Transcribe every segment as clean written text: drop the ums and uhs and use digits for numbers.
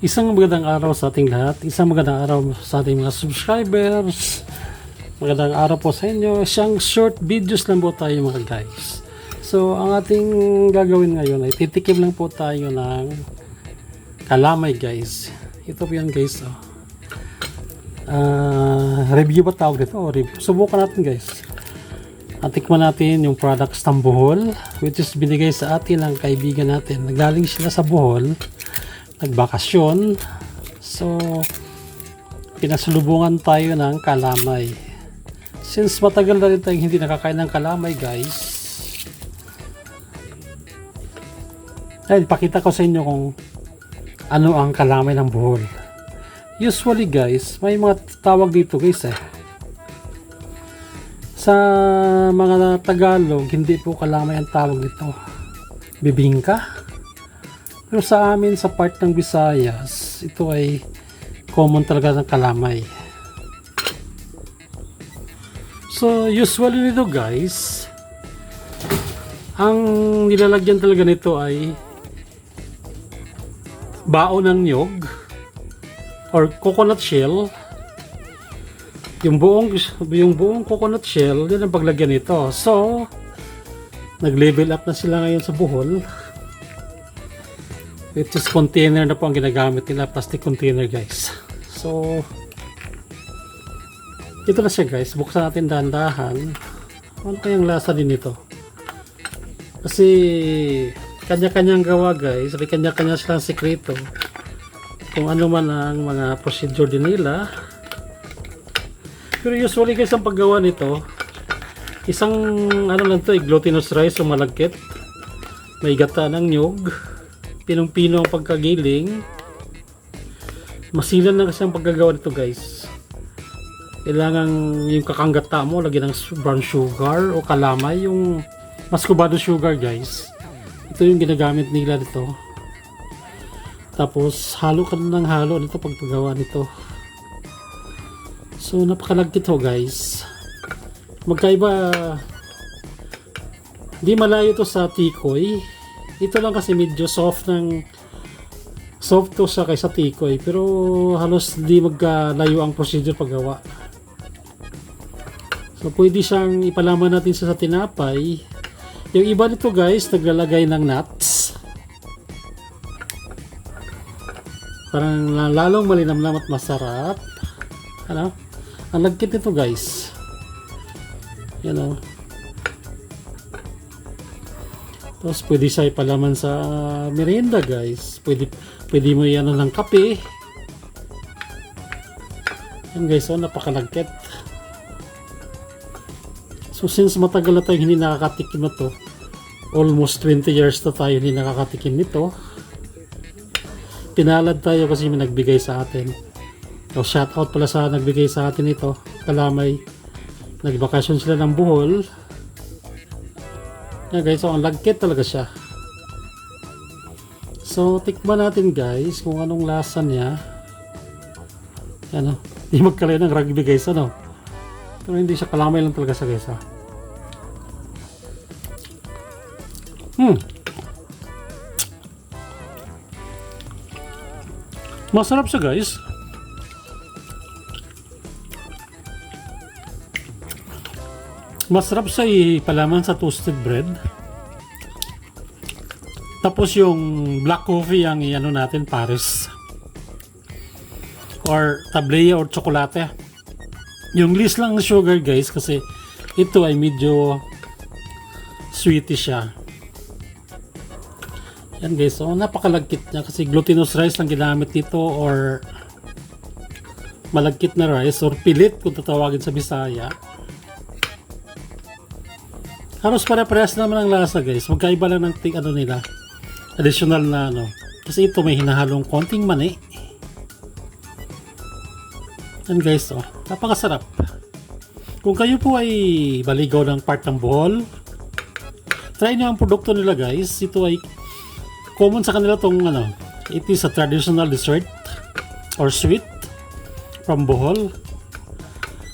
Isang magandang araw sa ating lahat. Isang magandang araw sa ating mga subscribers. Magandang araw po sa inyo. Isang short videos lang po tayo mga guys. So, ang ating gagawin ngayon ay titikim lang po tayo ng kalamay guys. Ito po yan guys. Review ba tawag dito? Review. Subukan natin guys. Tikman natin yung products ng Bohol, which is binigay sa atin ng kaibigan natin. Naggaling sila sa Bohol, nagbakasyon. So, pinasalubungan tayo ng kalamay. Since matagal na rin tayong hindi nakakain ng kalamay guys, ay ipakita ko sa inyo kung ano ang kalamay ng Bohol. Usually guys, may mga tawag dito guys Sa mga Tagalog, hindi po kalamay ang tawag nito. Bibingka. Pero sa amin, sa part ng Visayas, ito ay common talaga ng kalamay. So, usually nito guys, ang nilalagyan talaga nito ay baon ng nyog or coconut shell. Yung buong coconut shell, yun ang paglagyan nito. So, nag-level up na sila ngayon sa Bohol. Which is container na po ang ginagamit nila, plastic container guys. So, ito na siya guys. Buksan natin dahan-dahan. Ano kayang lasa din ito? Kasi, kanya-kanyang gawa guys. May kanya-kanya silang sekreto. Kung ano man ang mga procedure din nila. Pero usually guys, ang paggawa nito, isang ano lang to, glutinous rice o malagkit. May gata ng nyog, pinong-pino ang pagkagiling. Masilan lang kasi ang paggagawa nito guys. Kailangan yung kakanggata mo, lagyan ng brown sugar o kalamay, yung muscovado sugar guys. Ito yung ginagamit nila dito. Tapos halo ka ng halo nito pagpagawa nito. So, napakalagkit ho guys. Magkaiba, di malayo to sa tikoy. Ito lang kasi medyo soft to siya kaysa tikoy. Pero halos di magkalayo ang procedure paggawa. So, pwede siyang ipalaman natin sa tinapay. Yung iba nito guys, naglalagay ng nuts. Parang lalong malinamnam at masarap. Ano? Ang lagkit nito guys. Yan o. Tapos pwede siya ipalaman sa merienda guys. Pwede mo yan ng kape. Yan guys, o napakalagkit. So since matagal na tayo hindi nakakatikim na to, almost 20 years na tayo hindi nakakatikim nito, pinalad tayo kasi may nagbigay sa atin. So, shout out pala sa nagbigay sa atin ito, kalamay. Nagbakasyon sila ng Bohol. Yan guys, so ang lagkit talaga siya. So, tikman natin guys kung anong lasa niya. Yan o, hindi magkalayo ng rugby guys, ano. Pero hindi siya kalamay lang talaga siya guys, ha. Masarap siya guys. Masarap siya ipalaman sa toasted bread. Tapos yung black coffee ang iano natin, Paris. Or tablea or tsokolate. Yung least lang sugar guys kasi ito ay medyo sweety siya. Yan guys, so napakalagkit niya kasi glutinous rice lang ginamit dito or malagkit na rice or pilit kung tatawagin sa Bisaya. Halos pare-parehas naman ang lasa guys. Magkaiba lang ng ano nila. Additional na ano. Kasi ito may hinahalong konting mani. Yan guys, oh. Napakasarap. Kung kayo po ay baligaw ng part ng Bohol, try nyo ang produkto nila guys. Ito ay common sa kanila tong ano. It is a traditional dessert or sweet from Bohol.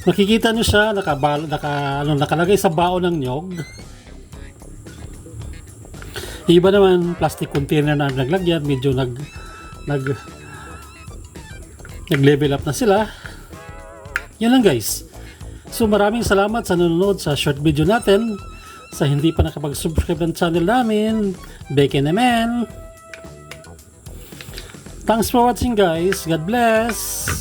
Makikita nyo siya nakalagay sa baon ng nyog. Iba naman plastic container na naglagyan, medyo nag-level up na sila. Yan lang guys. So maraming salamat sa nanonood sa short video natin. Sa hindi pa nakapag-subscribe ng channel namin, Beke naman. Thanks for watching guys. God bless.